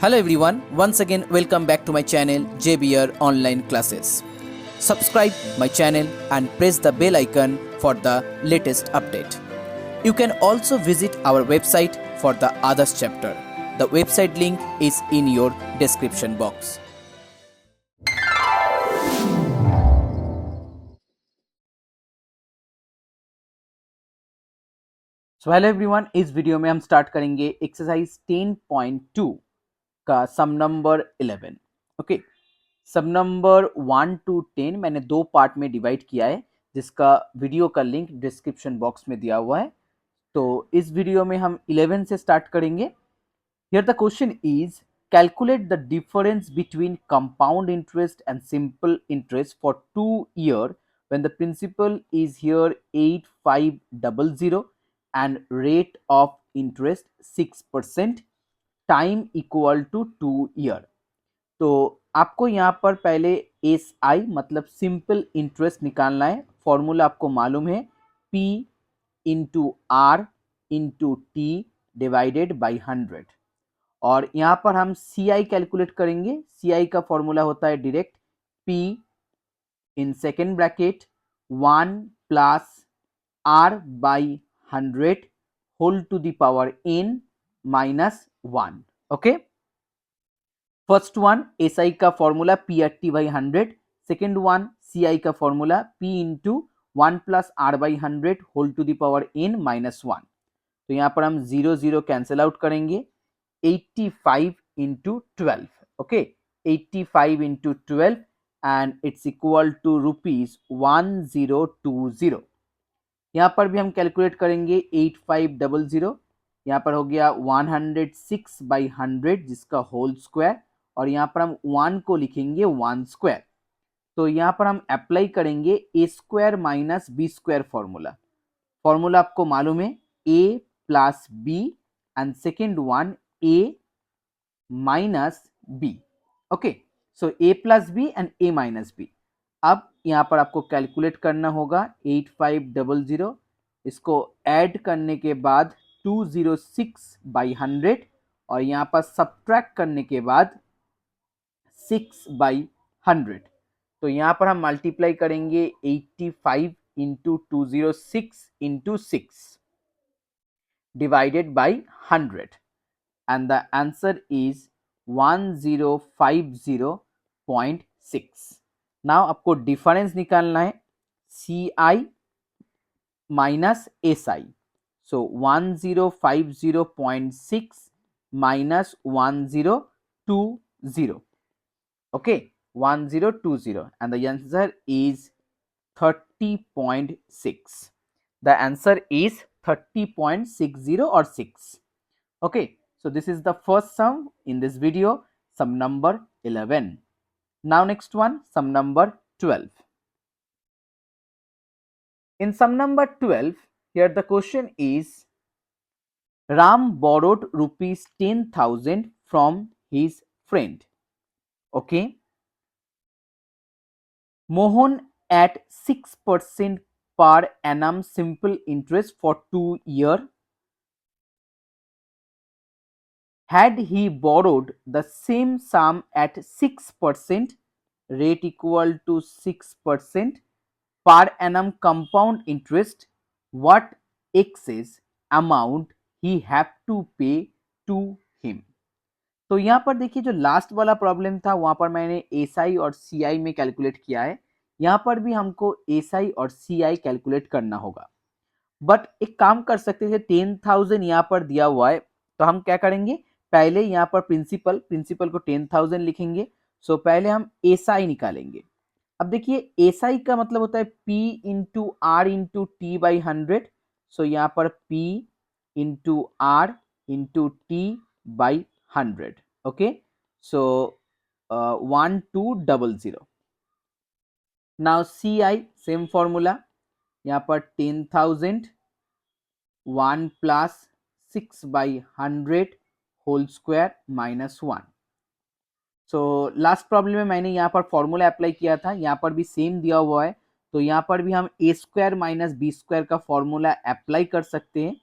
Hello everyone, once again welcome back to my channel JBR Online Classes. Subscribe my channel and press the bell icon for the latest update. You can also visit our website for the others chapter. The website link is in your description box. So hello everyone, इस video में हम start करेंगे exercise 10.2 का सम number 11. Okay, सब number 1 to 10 मैंने दो part में divide किया है, जिसका वीडियो का लिंक डिस्क्रिप्शन बॉक्स में दिया हुआ है. तो इस वीडियो में हम 11 से स्टार्ट करेंगे. Here the question is calculate the difference between compound interest and simple interest for 2 year when the principal is here 8500 and rate of interest 6%, time equal to 2 year. तो आपको यहाँ पर पहले एस आई मतलब simple interest निकालना है. Formula आपको मालूम है, P into R into T divided by 100. और यहाँ पर हम सी आई कैलकुलेट करेंगे. सी आई का फॉर्मूला होता है direct P in second bracket 1 plus R by 100 whole to the power n minus 1. Okay, first one S I का formula P R T by 100, second one C I का formula P into 1 plus R by 100 whole to the power n minus 1. तो यहाँ पर हम 0 0 cancel out करेंगे. 85 into 12. Okay, 85 into 12 and it's equal to ₹1020. यहाँ पर भी हम कैलकुलेट करेंगे 8500. यहाँ पर हो गया 106 बाई 100 जिसका होल स्क्वायर, और यहाँ पर हम 1 को लिखेंगे 1 स्क्वायर. तो यहाँ पर हम अप्लाई करेंगे A square minus B square formula. Formula आपको मालूम है A plus B and second one A minus B. Okay, so A plus B and A minus B. अब यहाँ पर आपको कैलकुलेट करना होगा 8500, इसको ऐड करने के बाद 206 बाई 100, और यहाँ पर सब्ट्रैक्ट करने के बाद 6 बाई 100. तो यहाँ पर हम मल्टीप्लाई करेंगे 85 into 206 into 6 divided by 100 and the answer is 1050.6. Now आपको डिफरेंस निकालना है C I minus S I. So 1050.6 minus 1020. okay, 1020 and the answer is 30.6. the answer is 30.60 or 6. okay, so this is the first sum in this video, sum number 11. now next one, sum number 12. in sum number 12, here the question is Ram borrowed rupees 10,000 from his friend. okay, Mohan at 6% per annum simple interest for 2 years. Had he borrowed the same sum at 6%, rate equal to 6% per annum compound interest, what excess amount he have to pay to him? तो यहाँ पर देखिए, जो last वाला problem था वहां पर मैंने एस आई और सी आई में कैलकुलेट किया है. यहाँ पर भी हमको एस आई और सी आई कैलकुलेट करना होगा. बट एक काम कर सकते हैं, 10,000 यहाँ पर दिया हुआ है, तो हम क्या करेंगे, पहले यहाँ पर प्रिंसिपल को 10,000 लिखेंगे. सो पहले हम एस आई निकालेंगे. अब देखिए, एस आई का मतलब होता है P into R into T by 100. So यहाँ पर P into R into T by 100. okay, so 1200. now CI same formula, यहाँ पर 10,000 1 plus 6 by 100 whole square minus 1. So last problem में मैंने यहाँ पर फॉर्मूला अप्लाई किया था, यहाँ पर भी सेम दिया हुआ है. तो यहाँ पर भी हम A square minus B square का फॉर्मूला अप्लाई कर सकते हैं,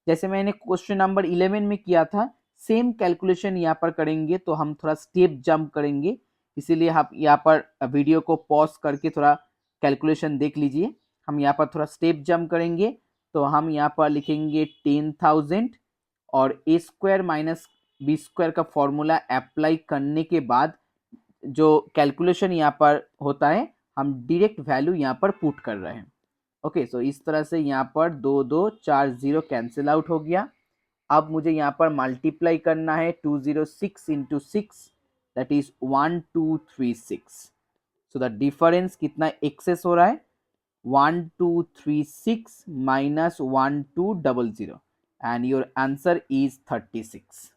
जैसे मैंने क्वेश्चन नंबर 11 में किया था. सेम कैलकुलेशन यहाँ पर करेंगे, तो हम थोड़ा स्टेप जंप करेंगे, इसीलिए आप यहाँ पर वीडियो को पॉज करके थोड़ा कैलकुलेशन देख लीजिए। हम यहाँ पर थोड़ा स्टेप जंप करेंगे, तो हम यहाँ पर लिखेंगे 10,000 और ए स्क्वायर माइनस बी स्क्वायर का फॉर्मूला अप्लाई करने के बाद जो कैलकुलेशन यहाँ पर होता है, हम डायरेक्ट वैल्यू यहाँ पर पुट कर रहे हैं। ओके, सो इस तरह से यहाँ पर 2 2 4 0 कैंसिल आउट हो गया। अब मुझे यहाँ पर मल्टीप्लाई करना है 206 into 6, that is 1236। So the difference कितना एक्सेस हो रहा है, 1236 minus 1200, and your answer is 36.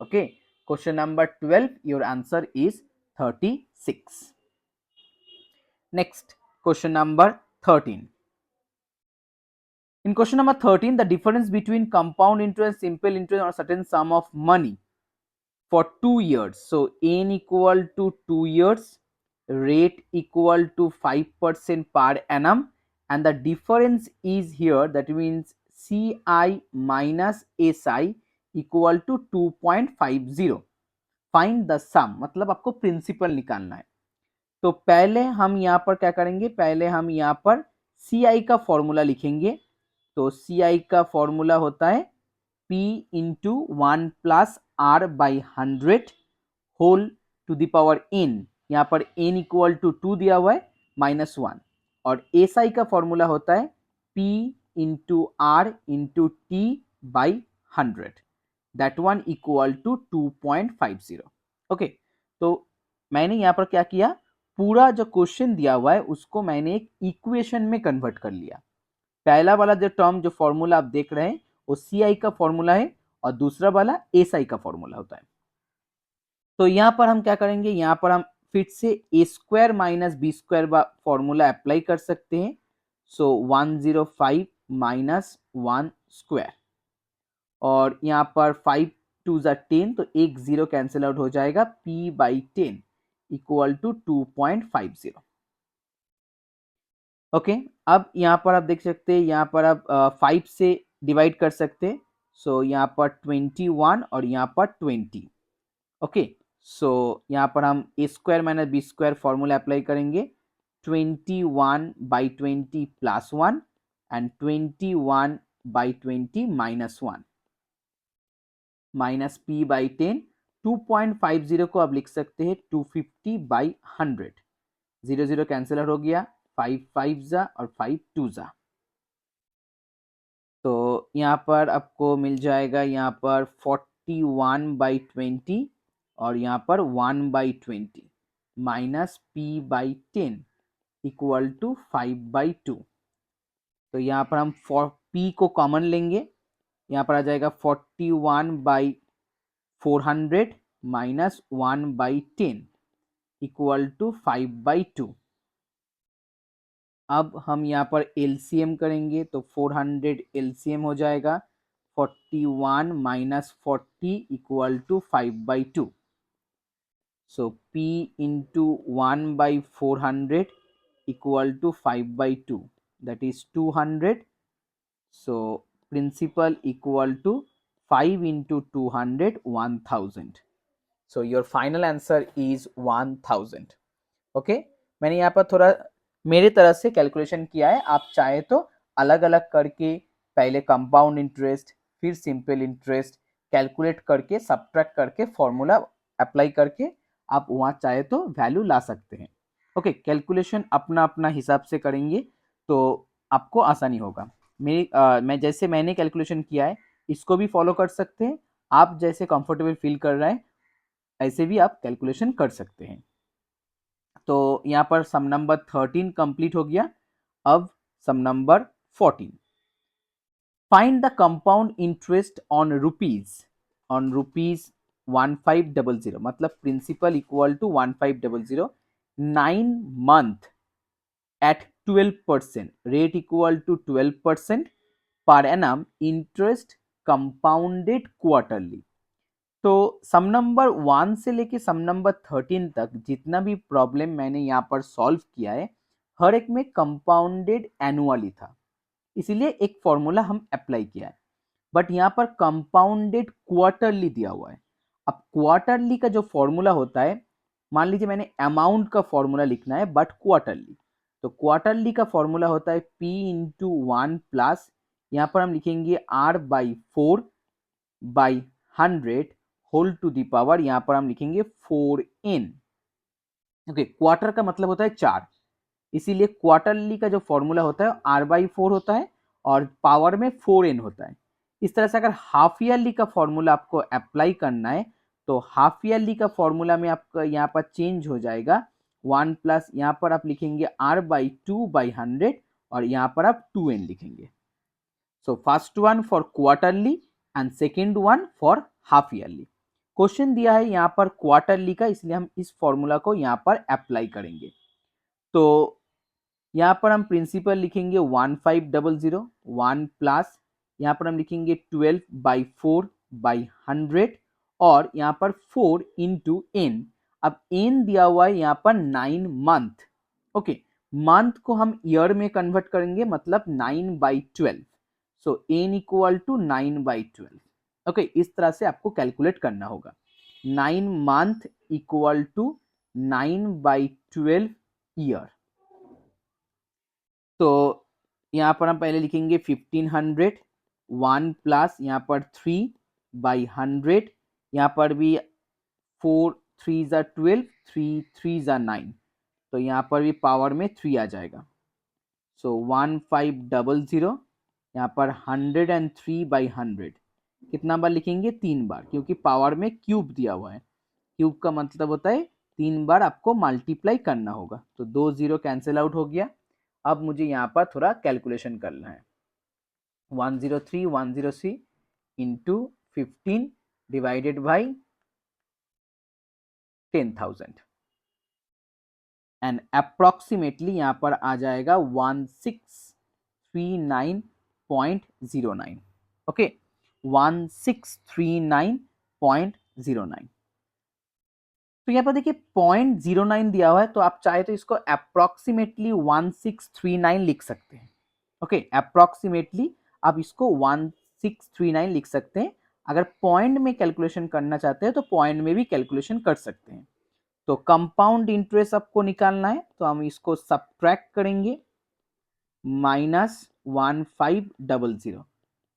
Okay, question number 12, your answer is 36. Next, question number 13. In question number 13, the difference between compound interest, simple interest on a certain sum of money for 2 years. So n equal to 2 years, rate equal to 5% per annum, and the difference is here, that means CI minus SI equal to 2.50. Find the sum, मतलब आपको principal निकालना है। तो पहले हम यहाँ पर क्या करेंगे, पहले हम यहाँ पर CI का फॉर्मूला लिखेंगे। तो CI का फॉर्मूला होता है P into 1 plus R by 100 whole to the power n, यहाँ पर n इक्वल टू 2 दिया हुआ है -1, और SI का फॉर्मूला होता है P into R into T by 100, that one equal to 2.50। Okay, तो मैंने यहाँ पर क्या किया, पूरा जो क्वेश्चन दिया हुआ है उसको मैंने एक इक्वेशन में कन्वर्ट कर लिया। पहला वाला जो टर्म, जो फॉर्मूला आप देख रहे हैं, वो CI का फॉर्मूला है, और दूसरा वाला SI का फॉर्मूला होता है। तो यहाँ पर हम क्या करेंगे, यहाँ पर हम फिर से A square minus B square formula apply कर सकते हैं। सो 105 माइनस 1 स्क्वायर, और यहाँ पर 5 2 ज़ा 10, तो एक जीरो कैंसिल आउट हो जाएगा, P by 10 equal to 2.50। Okay, अब यहाँ पर आप देख सकते हैं, यहाँ पर आप 5 से डिवाइड कर सकते हैं। सो यहाँ पर 21 और यहाँ पर 20। ओके, सो यहाँ पर हम A square minus B square formula apply करेंगे। 21 by 20 plus 1 and 21 by 20 -1 minus P by 10। 2.50 को आप लिख सकते हैं 250 बाई 100, 0 0 कैंसिल हो गया, 5 5 जा और 5 2 जा। तो यहाँ पर आपको मिल जाएगा यहाँ पर 41 बाई 20 और यहाँ पर 1 by 20 minus P by 10 equal to 5 by 2। तो यहाँ पर हम P को कॉमन लेंगे, यहाँ पर आ जाएगा 41 by 400 minus 1 by 10 equal to 5 by 2। अब हम यहाँ पर LCM करेंगे, तो 400 LCM हो जाएगा, 41 minus 40 equal to 5 by 2। So P into 1 by 400 equal to 5 by 2, that is 200. So principal equal to 5 into 200, 1000. So your final answer is 1000. Okay, मैंने यहाँ पर थोड़ा मेरे तरह से कैलकुलेशन किया है, आप चाहे तो अलग अलग करके पहले कंपाउंड इंटरेस्ट फिर सिंपल इंटरेस्ट कैलकुलेट करके सब्ट्रैक्ट करके फॉर्मूला अप्लाई करके आप वहाँ चाहे तो वैल्यू ला सकते हैं। ओके, कैलकुलेशन अपना अपना हिसाब से करेंगे तो आपको आसानी होगा। मैं जैसे मैंने कैलकुलेशन किया है इसको भी फॉलो कर सकते हैं, आप जैसे कंफर्टेबल फील कर रहे हैं ऐसे भी आप कैलकुलेशन कर सकते हैं। तो यहाँ पर सम नंबर 13 कंप्लीट हो गया। अब sum number 14, find the compound interest on rupees 1500, मतलब principal equal to 1500, 9 month at 12%, rate equal to 12% per annum, interest compounded quarterly। तो सम नंबर 1 से लेके सम नंबर 13 तक जितना भी प्रॉब्लम मैंने यहाँ पर सॉल्व किया है हर एक में कंपाउंडेड एनुअली था, इसीलिए एक फॉर्मूला हम अप्लाई किया है। बट यहाँ पर कंपाउंडेड क्वार्टरली दिया हुआ है। अब क्वार्टरली का जो फॉर्मूला होता है, मान लीजिए मैंने अमाउंट का फॉर्मूला लिखना है बट क्वार्टरली, तो क्वार्टरली का फॉर्मूला होता है P इंटू 1 प्लस, यहाँ पर हम लिखेंगे R/4/100 whole to the power, यहाँ पर हम लिखेंगे 4n। ओके, क्वार्टर का मतलब होता है 4, इसीलिए क्वार्टरली का जो फॉर्मूला होता है R/4 होता है और पावर में 4n होता है। इस तरह से अगर हाफ ईयरली का फॉर्मूला आपको अप्लाई करना है तो हाफ ईयरली का फॉर्मूला में आपका यहाँ पर चेंज हो जाएगा 1 प्लस, यहाँ पर आप लिखेंगे R/2/100 और यहाँ पर आप 2n लिखेंगे। So first one for quarterly and second one for half yearly. Question दिया है यहाँ पर क्वार्टरली का, इसलिए हम इस फॉर्मूला को यहाँ पर अप्लाई करेंगे। तो यहाँ पर हम प्रिंसिपल लिखेंगे 1500, 1 प्लस, यहाँ पर हम लिखेंगे 12/4/100 और यहाँ पर 4 इंटू एन। अब एन दिया हुआ है यहाँ पर 9 मंथ। ओके, मंथ को हम ईयर में कन्वर्ट करेंगे, मतलब 9/12। सो एन इक्वल टू 9/12। ओके, इस तरह से आपको कैलकुलेट करना होगा। 9 मंथ इक्वल टू 9/12 ईयर। तो यहाँ पर हम पहले लिखेंगे 1500, 1 प्लस, यहाँ पर 3/100, यहाँ पर भी 4 3 ज़ा 12, 3 3 ज़ा 9, तो यहाँ पर भी पावर में 3 आ जाएगा। सो 1500, यहाँ पर 103/100, कितना बार लिखेंगे? 3 बार, क्योंकि पावर में क्यूब दिया हुआ है। क्यूब का मतलब होता है 3 बार आपको मल्टीप्लाई करना होगा। तो 2 0 कैंसिल आउट हो गया। अब मुझे यहाँ पर थोड़ा कैलकुलेशन करना है। 103 into 15 divided by 10,000 and approximately यहाँ पर आ जाएगा 1639.09। ओके, 1639.09। तो यहाँ पर देखिए 0.09 दिया हुआ है, तो आप चाहे तो इसको अप्रोक्सीमेटली 1639 लिख सकते हैं। ओके, अप्रोक्सीमेटली आप इसको 1639 लिख सकते हैं। अगर पॉइंट में कैलकुलेशन करना चाहते हैं तो पॉइंट में भी कैलकुलेशन कर सकते हैं। तो कंपाउंड इंटरेस्ट आपको निकालना है, तो हम इसको सब्ट्रैक्ट करेंगे -1500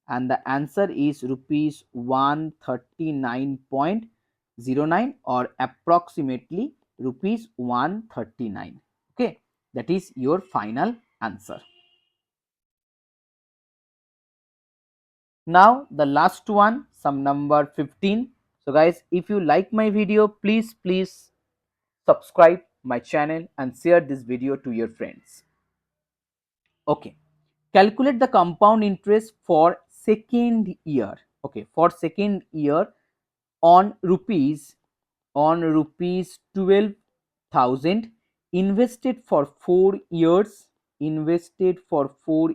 and the answer is ₹139.09 or approximately ₹139. Okay, that is your final answer. Now the last one, sum number 15. So guys, if you like my video, please subscribe my channel and share this video to your friends. Okay, calculate the compound interest for second year. Okay, for second year on rupees 12,000 invested for 4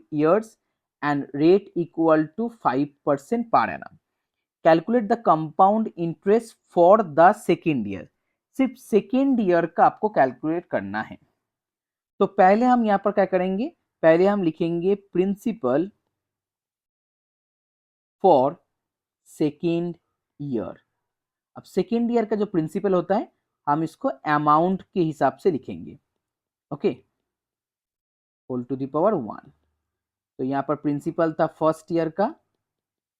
years, and rate equal to 5% per annum. Calculate the compound interest for the second year. सिर्फ second year का आपको calculate करना है। तो पहले हम यहाँ पर क्या करेंगे, पहले हम लिखेंगे प्रिंसिपल फॉर सेकेंड ईयर। अब सेकेंड ईयर का जो प्रिंसिपल होता है हम इसको अमाउंट के हिसाब से लिखेंगे। Okay, whole to the power 1। तो यहाँ पर प्रिंसिपल था फर्स्ट ईयर का,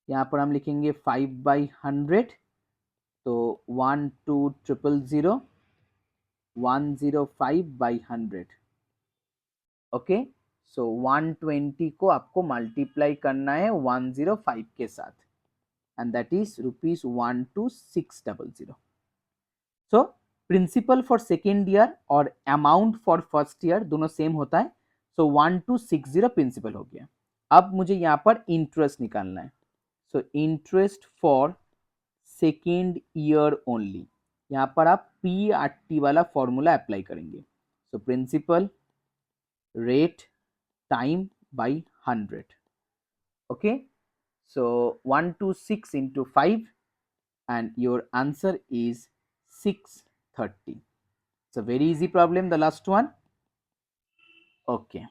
यहाँ पर हम लिखेंगे 5/100, तो 12000 105/100। ओके, सो 120 को आपको मल्टीप्लाई करना है 105 के साथ, and that is ₹12600। So principal for second year और अमाउंट फॉर फर्स्ट ईयर दोनों सेम होता है। सो 1260 प्रिंसिपल हो गया। अब मुझे यहाँ पर इंटरेस्ट निकालना है। So interest for second year only, यहाँ पर आप PRT वाला फॉर्मूला अप्लाई करेंगे। So principal rate time by 100. Okay, so 126 into 5 and your answer is 630. It's a very easy problem, the last one. Okay.